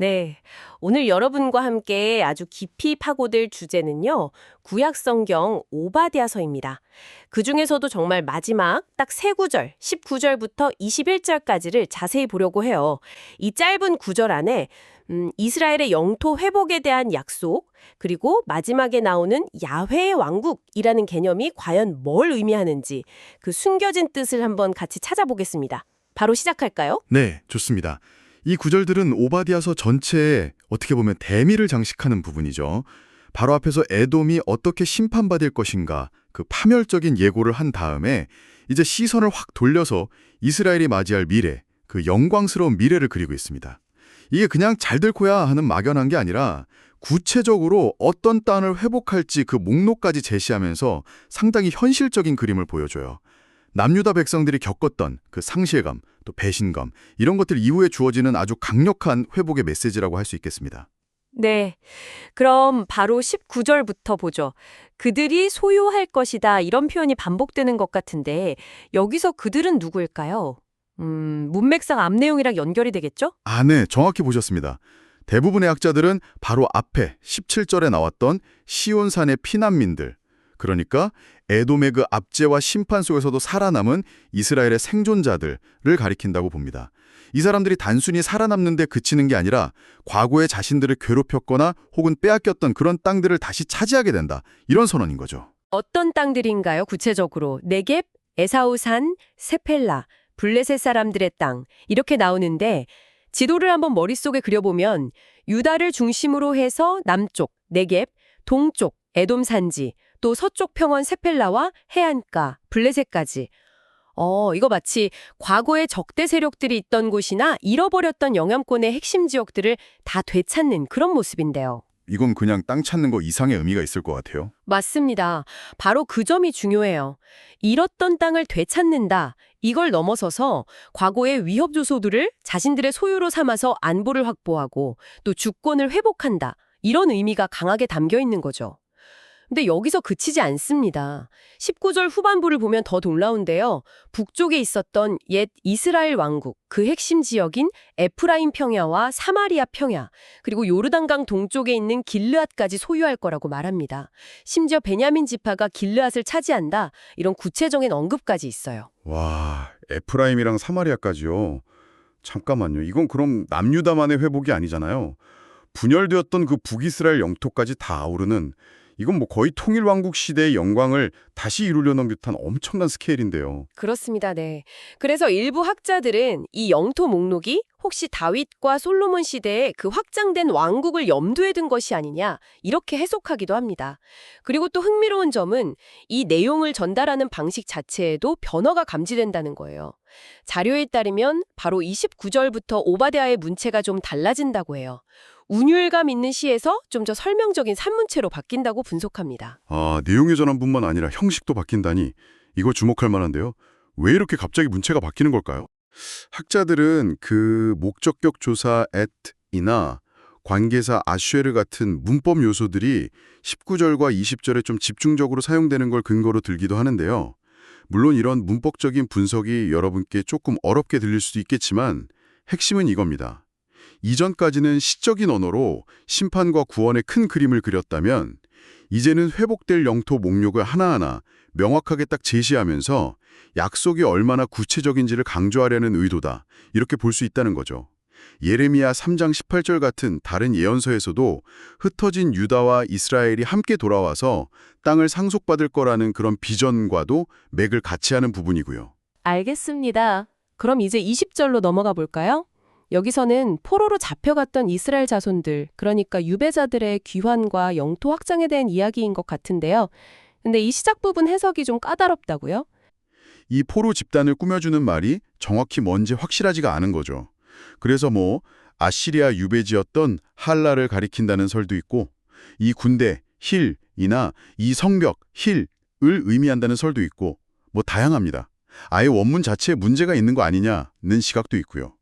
네. 오늘 여러분과 함께 아주 깊이 파고들 주제는요, 구약 성경 오바댜서입니다. 그 중에서도 정말 마지막 딱 세 구절, 19절부터 21절까지를 자세히 보려고 해요. 이 짧은 구절 안에 이스라엘의 영토 회복에 대한 약속, 그리고 마지막에 나오는 야훼의 왕국이라는 개념이 과연 뭘 의미하는지 그 숨겨진 뜻을 한번 같이 찾아보겠습니다. 바로 시작할까요? 네, 좋습니다. 이 구절들은 오바댜서 전체에 어떻게 보면 대미를 장식하는 부분이죠. 바로 앞에서 에돔이 어떻게 심판받을 것인가 그 파멸적인 예고를 한 다음에 이제 시선을 확 돌려서 이스라엘이 맞이할 미래, 그 영광스러운 미래를 그리고 있습니다. 이게 그냥 잘 될 거야 하는 막연한 게 아니라 구체적으로 어떤 땅을 회복할지 그 목록까지 제시하면서 상당히 현실적인 그림을 보여줘요. 남유다 백성들이 겪었던 그 상실감, 또 배신감, 이런 것들 이후에 주어지는 아주 강력한 회복의 메시지라고 할 수 있겠습니다. 네. 그럼 바로 19절부터 보죠. 그들이 소유할 것이다 이런 표현이 반복되는 것 같은데 여기서 그들은 누구일까요? 문맥상 앞 내용이랑 연결이 되겠죠? 네, 정확히 보셨습니다. 대부분의 학자들은 바로 앞에 17절에 나왔던 시온산의 피난민들, 그러니까 에돔의 그 압제와 심판 속에서도 살아남은 이스라엘의 생존자들을 가리킨다고 봅니다. 이 사람들이 단순히 살아남는 데 그치는 게 아니라 과거에 자신들을 괴롭혔거나 혹은 빼앗겼던 그런 땅들을 다시 차지하게 된다. 이런 선언인 거죠. 어떤 땅들인가요? 구체적으로 네겝, 에사우산, 세펠라, 블레셋 사람들의 땅 이렇게 나오는데 지도를 한번 머릿속에 그려보면 유다를 중심으로 해서 남쪽 네겝, 동쪽 에돔 산지, 또 서쪽 평원 세펠라와 해안가 블레셋까지. 이거 마치 과거의 적대 세력들이 있던 곳이나 잃어버렸던 영향권의 핵심 지역들을 다 되찾는 그런 모습인데요. 이건 그냥 땅 찾는 거 이상의 의미가 있을 것 같아요. 맞습니다. 바로 그 점이 중요해요. 잃었던 땅을 되찾는다. 이걸 넘어서서 과거의 위협 요소들을 자신들의 소유로 삼아서 안보를 확보하고 또 주권을 회복한다. 이런 의미가 강하게 담겨 있는 거죠. 근데 여기서 그치지 않습니다. 19절 후반부를 보면 더 놀라운데요. 북쪽에 있었던 옛 이스라엘 왕국, 그 핵심 지역인 에프라임 평야와 사마리아 평야, 그리고 요르단강 동쪽에 있는 길르앗까지 소유할 거라고 말합니다. 심지어 베냐민 지파가 길르앗을 차지한다. 이런 구체적인 언급까지 있어요. 와, 에프라임이랑 사마리아까지요. 잠깐만요. 이건 그럼 남유다만의 회복이 아니잖아요. 분열되었던 그 북이스라엘 영토까지 다 아우르는 이건 뭐 거의 통일왕국 시대의 영광을 다시 이루려는 듯한 엄청난 스케일인데요. 그렇습니다. 네. 그래서 일부 학자들은 이 영토 목록이 혹시 다윗과 솔로몬 시대에 그 확장된 왕국을 염두에 둔 것이 아니냐 이렇게 해석하기도 합니다. 그리고 또 흥미로운 점은 이 내용을 전달하는 방식 자체에도 변화가 감지된다는 거예요. 자료에 따르면 바로 29절부터 오바댜의 문체가 좀 달라진다고 해요. 운율감 있는 시에서 좀 더 설명적인 산문체로 바뀐다고 분석합니다. 내용의 전환뿐만 아니라 형식도 바뀐다니 이거 주목할 만한데요. 왜 이렇게 갑자기 문체가 바뀌는 걸까요? 학자들은 그 목적격 조사 at이나 관계사 아쉐르 같은 문법 요소들이 19절과 20절에 좀 집중적으로 사용되는 걸 근거로 들기도 하는데요. 물론 이런 문법적인 분석이 여러분께 조금 어렵게 들릴 수도 있겠지만 핵심은 이겁니다. 이전까지는 시적인 언어로 심판과 구원의 큰 그림을 그렸다면 이제는 회복될 영토 목록을 하나하나 명확하게 딱 제시하면서 약속이 얼마나 구체적인지를 강조하려는 의도다. 이렇게 볼 수 있다는 거죠. 예레미야 3장 18절 같은 다른 예언서에서도 흩어진 유다와 이스라엘이 함께 돌아와서 땅을 상속받을 거라는 그런 비전과도 맥을 같이 하는 부분이고요. 알겠습니다. 그럼 이제 20절로 넘어가 볼까요? 여기서는 포로로 잡혀갔던 이스라엘 자손들, 그러니까 유배자들의 귀환과 영토 확장에 대한 이야기인 것 같은데요. 근데 이 시작 부분 해석이 좀 까다롭다고요? 이 포로 집단을 꾸며주는 말이 정확히 뭔지 확실하지가 않은 거죠. 그래서 아시리아 유배지였던 할라를 가리킨다는 설도 있고 이 군대, 힐이나 이 성벽, 힐을 의미한다는 설도 있고 다양합니다. 아예 원문 자체에 문제가 있는 거 아니냐는 시각도 있고요.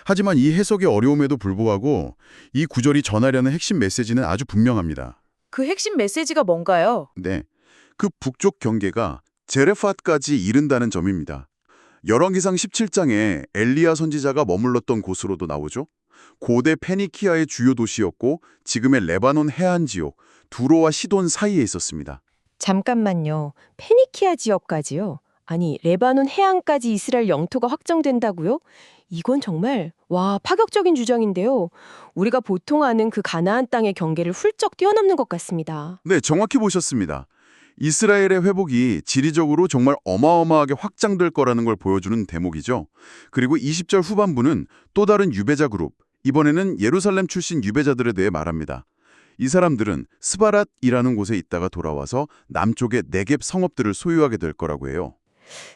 하지만 이 해석의 어려움에도 불구하고 이 구절이 전하려는 핵심 메시지는 아주 분명합니다. 그 핵심 메시지가 뭔가요? 네, 그 북쪽 경계가 제레fat까지 이른다는 점입니다. 열왕기상 17장에 엘리야 선지자가 머물렀던 곳으로도 나오죠. 고대 페니키아의 주요 도시였고 지금의 레바논 해안 지역 두로와 시돈 사이에 있었습니다. 잠깐만요. 페니키아 지역까지요? 아니, 레바논 해안까지 이스라엘 영토가 확정된다고요? 이건 정말 파격적인 주장인데요. 우리가 보통 아는 그 가나안 땅의 경계를 훌쩍 뛰어넘는 것 같습니다. 네, 정확히 보셨습니다. 이스라엘의 회복이 지리적으로 정말 어마어마하게 확장될 거라는 걸 보여주는 대목이죠. 그리고 20절 후반부는 또 다른 유배자 그룹, 이번에는 예루살렘 출신 유배자들에 대해 말합니다. 이 사람들은 스바랏이라는 곳에 있다가 돌아와서 남쪽의 네겝 성읍들을 소유하게 될 거라고 해요.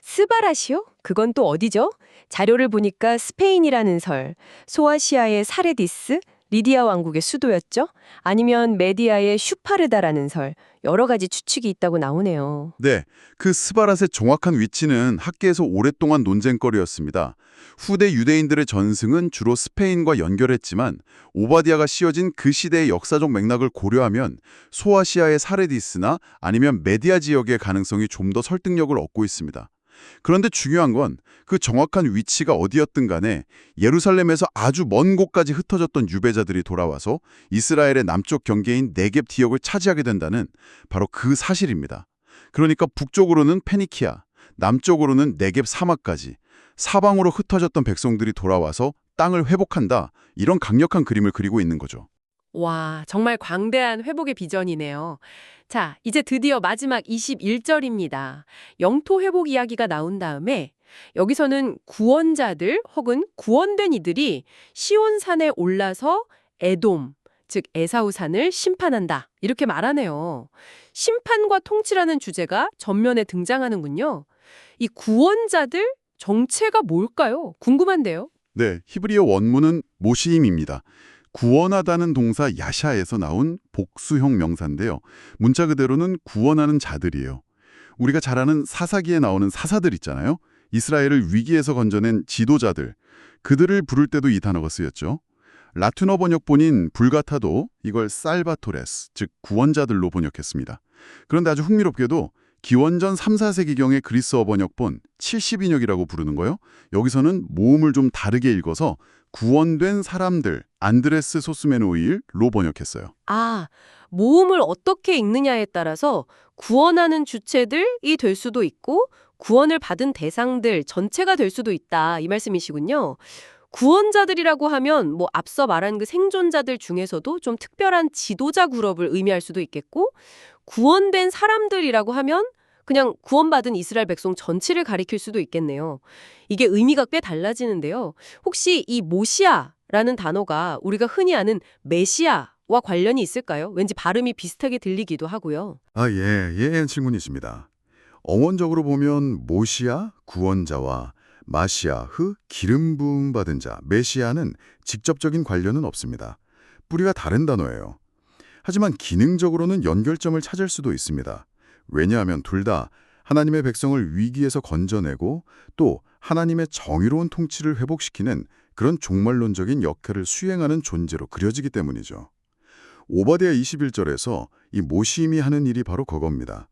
스바라시요? 그건 또 어디죠? 자료를 보니까 스페인이라는 설, 소아시아의 사레디스, 리디아 왕국의 수도였죠? 아니면 메디아의 슈파르다라는 설, 여러 가지 추측이 있다고 나오네요. 네, 그 스바랏의 정확한 위치는 학계에서 오랫동안 논쟁거리였습니다. 후대 유대인들의 전승은 주로 스페인과 연결했지만 오바디아가 씌워진 그 시대의 역사적 맥락을 고려하면 소아시아의 사레디스나 아니면 메디아 지역의 가능성이 좀 더 설득력을 얻고 있습니다. 그런데 중요한 건 그 정확한 위치가 어디였든 간에 예루살렘에서 아주 먼 곳까지 흩어졌던 유배자들이 돌아와서 이스라엘의 남쪽 경계인 네겝 지역을 차지하게 된다는 바로 그 사실입니다. 그러니까 북쪽으로는 페니키아, 남쪽으로는 네겝 사막까지 사방으로 흩어졌던 백성들이 돌아와서 땅을 회복한다. 이런 강력한 그림을 그리고 있는 거죠. 와, 정말 광대한 회복의 비전이네요. 자, 이제 드디어 마지막 21절입니다. 영토 회복 이야기가 나온 다음에 여기서는 구원자들 혹은 구원된 이들이 시온산에 올라서 에돔, 즉 에사우산을 심판한다. 이렇게 말하네요. 심판과 통치라는 주제가 전면에 등장하는군요. 이 구원자들 정체가 뭘까요? 궁금한데요. 네, 히브리어 원문은 모시임입니다. 구원하다는 동사 야샤에서 나온 복수형 명사인데요. 문자 그대로는 구원하는 자들이에요. 우리가 잘 아는 사사기에 나오는 사사들 있잖아요. 이스라엘을 위기에서 건져낸 지도자들. 그들을 부를 때도 이 단어가 쓰였죠. 라틴어 번역본인 불가타도 이걸 살바토레스, 즉 구원자들로 번역했습니다. 그런데 아주 흥미롭게도 기원전 3, 4세기경의 그리스어 번역본 70인역이라고 부르는 거요. 여기서는 모음을 좀 다르게 읽어서 구원된 사람들, 안드레스 소스메노일로 번역했어요. 아, 모음을 어떻게 읽느냐에 따라서 구원하는 주체들이 될 수도 있고 구원을 받은 대상들 전체가 될 수도 있다. 이 말씀이시군요. 구원자들이라고 하면 뭐 앞서 말한 그 생존자들 중에서도 좀 특별한 지도자 그룹을 의미할 수도 있겠고 구원된 사람들이라고 하면 그냥 구원받은 이스라엘 백성 전체를 가리킬 수도 있겠네요. 이게 의미가 꽤 달라지는데요. 혹시 이 모시아라는 단어가 우리가 흔히 아는 메시아와 관련이 있을까요? 왠지 발음이 비슷하게 들리기도 하고요. 예, 질문이십니다. 어원적으로 보면 모시아, 구원자와 마시아흐, 기름 부음 받은 자, 메시아는 직접적인 관련은 없습니다. 뿌리가 다른 단어예요. 하지만 기능적으로는 연결점을 찾을 수도 있습니다. 왜냐하면 둘 다 하나님의 백성을 위기에서 건져내고 또 하나님의 정의로운 통치를 회복시키는 그런 종말론적인 역할을 수행하는 존재로 그려지기 때문이죠. 오바댜 21절에서 이 모시임이 하는 일이 바로 그겁니다.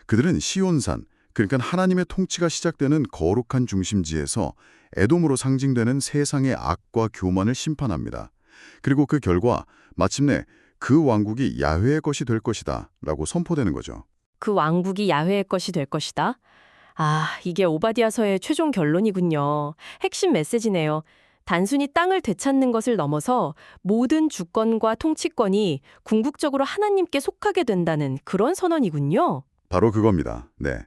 그들은 시온산, 그러니까 하나님의 통치가 시작되는 거룩한 중심지에서 에돔으로 상징되는 세상의 악과 교만을 심판합니다. 그리고 그 결과 마침내 그 왕국이 야훼의 것이 될 것이다 라고 선포되는 거죠. 그 왕국이 야훼의 것이 될 것이다. 아, 이게 오바댜서의 최종 결론이군요. 핵심 메시지네요. 단순히 땅을 되찾는 것을 넘어서 모든 주권과 통치권이 궁극적으로 하나님께 속하게 된다는 그런 선언이군요. 바로 그겁니다. 네.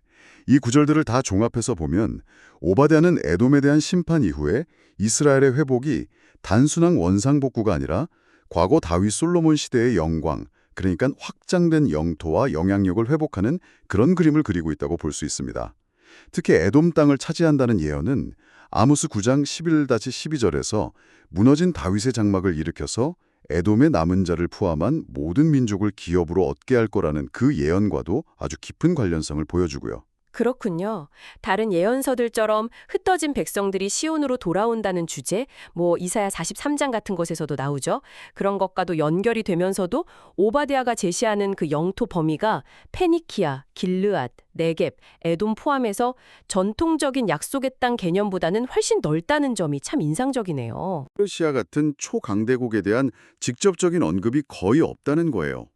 이 구절들을 다 종합해서 보면 오바댜는 에돔에 대한 심판 이후에 이스라엘의 회복이 단순한 원상복구가 아니라 과거 다윗 솔로몬 시대의 영광, 그러니까 확장된 영토와 영향력을 회복하는 그런 그림을 그리고 있다고 볼 수 있습니다. 특히 에돔 땅을 차지한다는 예언은 아모스 9장 11-12절에서 무너진 다윗의 장막을 일으켜서 에돔의 남은 자를 포함한 모든 민족을 기업으로 얻게 할 거라는 그 예언과도 아주 깊은 관련성을 보여주고요. 그렇군요. 다른 예언서들처럼 흩어진 백성들이 시온으로 돌아온다는 주제, 이사야 43장 같은 곳에서도 나오죠. 그런 것과도 연결이 되면서도 오바댜가 제시하는 그 영토 범위가 페니키아, 길르앗, 네겝, 에돔 포함해서 전통적인 약속의 땅 개념보다는 훨씬 넓다는 점이 참 인상적이네요. 페르시아 같은 초강대국에 대한 직접적인 언급이 거의 없다는 거예요.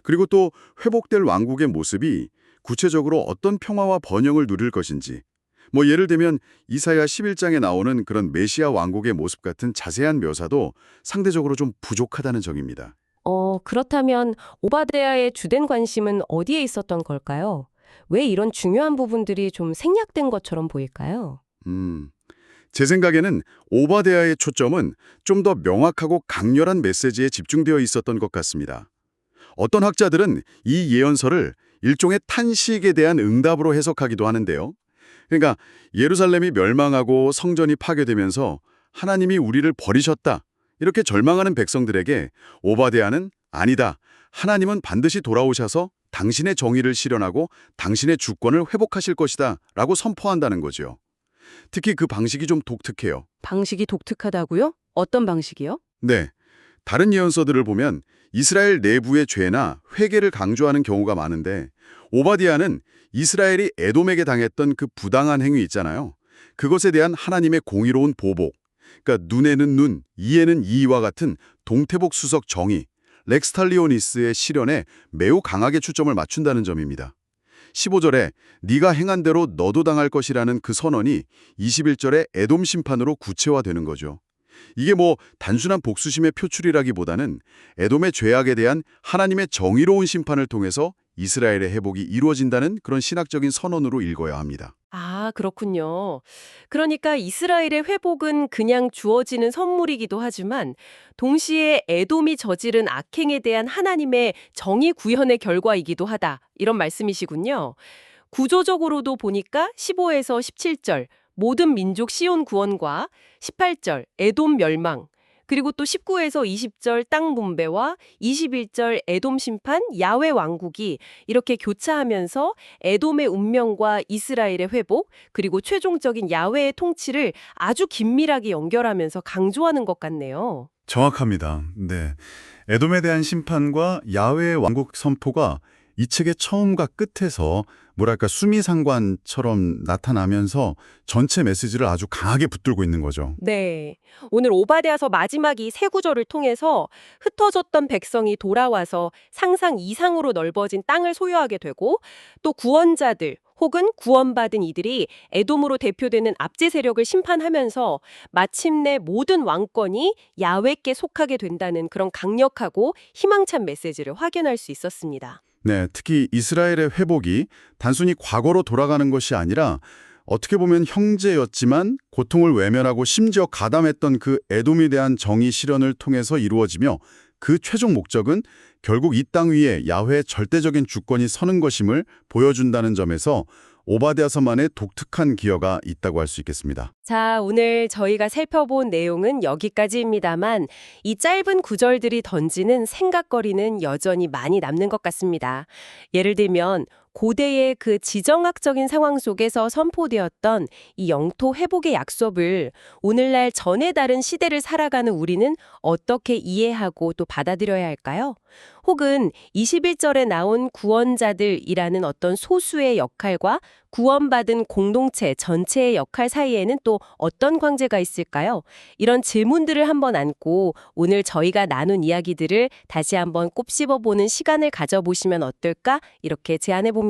그리고 또 회복될 왕국의 모습이 구체적으로 어떤 평화와 번영을 누릴 것인지, 예를 들면 이사야 11장에 나오는 그런 메시아 왕국의 모습 같은 자세한 묘사도 상대적으로 좀 부족하다는 점입니다. 그렇다면 오바댜의 주된 관심은 어디에 있었던 걸까요? 왜 이런 중요한 부분들이 좀 생략된 것처럼 보일까요? 제 생각에는 오바댜의 초점은 좀 더 명확하고 강렬한 메시지에 집중되어 있었던 것 같습니다. 어떤 학자들은 이 예언서를 일종의 탄식에 대한 응답으로 해석하기도 하는데요. 그러니까 예루살렘이 멸망하고 성전이 파괴되면서 하나님이 우리를 버리셨다, 이렇게 절망하는 백성들에게 오바댜는 아니다, 하나님은 반드시 돌아오셔서 당신의 정의를 실현하고 당신의 주권을 회복하실 것이다 라고 선포한다는 거죠. 특히 그 방식이 좀 독특해요. 방식이 독특하다고요? 어떤 방식이요? 네, 다른 예언서들을 보면 이스라엘 내부의 죄나 회개를 강조하는 경우가 많은데, 오바댜는 이스라엘이 에돔에게 당했던 그 부당한 행위 있잖아요. 그것에 대한 하나님의 공의로운 보복, 그러니까 눈에는 눈, 이에는 이와 같은 동태복 수석 정의, 렉스탈리오니스의 실현에 매우 강하게 초점을 맞춘다는 점입니다. 15절에 네가 행한 대로 너도 당할 것이라는 그 선언이 21절에 에돔 심판으로 구체화되는 거죠. 이게 단순한 복수심의 표출이라기보다는 에돔의 죄악에 대한 하나님의 정의로운 심판을 통해서 이스라엘의 회복이 이루어진다는 그런 신학적인 선언으로 읽어야 합니다. 아, 그렇군요. 그러니까 이스라엘의 회복은 그냥 주어지는 선물이기도 하지만 동시에 에돔이 저지른 악행에 대한 하나님의 정의 구현의 결과이기도 하다. 이런 말씀이시군요. 구조적으로도 보니까 15에서 17절 모든 민족 시온 구원과 18절 에돔 멸망, 그리고 또 19에서 20절 땅 분배와 21절 에돔 심판, 야훼 왕국이 이렇게 교차하면서 에돔의 운명과 이스라엘의 회복, 그리고 최종적인 야훼의 통치를 아주 긴밀하게 연결하면서 강조하는 것 같네요. 정확합니다. 네. 에돔에 대한 심판과 야훼의 왕국 선포가 이 책의 처음과 끝에서 수미상관처럼 나타나면서 전체 메시지를 아주 강하게 붙들고 있는 거죠. 네. 오늘 오바댜서 마지막 이 세 구절을 통해서 흩어졌던 백성이 돌아와서 상상 이상으로 넓어진 땅을 소유하게 되고, 또 구원자들 혹은 구원받은 이들이 에돔으로 대표되는 압제 세력을 심판하면서 마침내 모든 왕권이 야훼께 속하게 된다는 그런 강력하고 희망찬 메시지를 확인할 수 있었습니다. 네, 특히 이스라엘의 회복이 단순히 과거로 돌아가는 것이 아니라 어떻게 보면 형제였지만 고통을 외면하고 심지어 가담했던 그 에돔에 대한 정의 실현을 통해서 이루어지며, 그 최종 목적은 결국 이 땅 위에 야훼의 절대적인 주권이 서는 것임을 보여준다는 점에서 오바댜서만의 독특한 기여가 있다고 할 수 있겠습니다. 자, 오늘 저희가 살펴본 내용은 여기까지입니다만 이 짧은 구절들이 던지는 생각거리는 여전히 많이 남는 것 같습니다. 예를 들면 고대의 그 지정학적인 상황 속에서 선포되었던 이 영토 회복의 약속을 오늘날 전에 다른 시대를 살아가는 우리는 어떻게 이해하고 또 받아들여야 할까요? 혹은 21절에 나온 구원자들이라는 어떤 소수의 역할과 구원받은 공동체 전체의 역할 사이에는 또 어떤 관계가 있을까요? 이런 질문들을 한번 안고 오늘 저희가 나눈 이야기들을 다시 한번 곱씹어보는 시간을 가져보시면 어떨까? 이렇게 제안해 봅니다.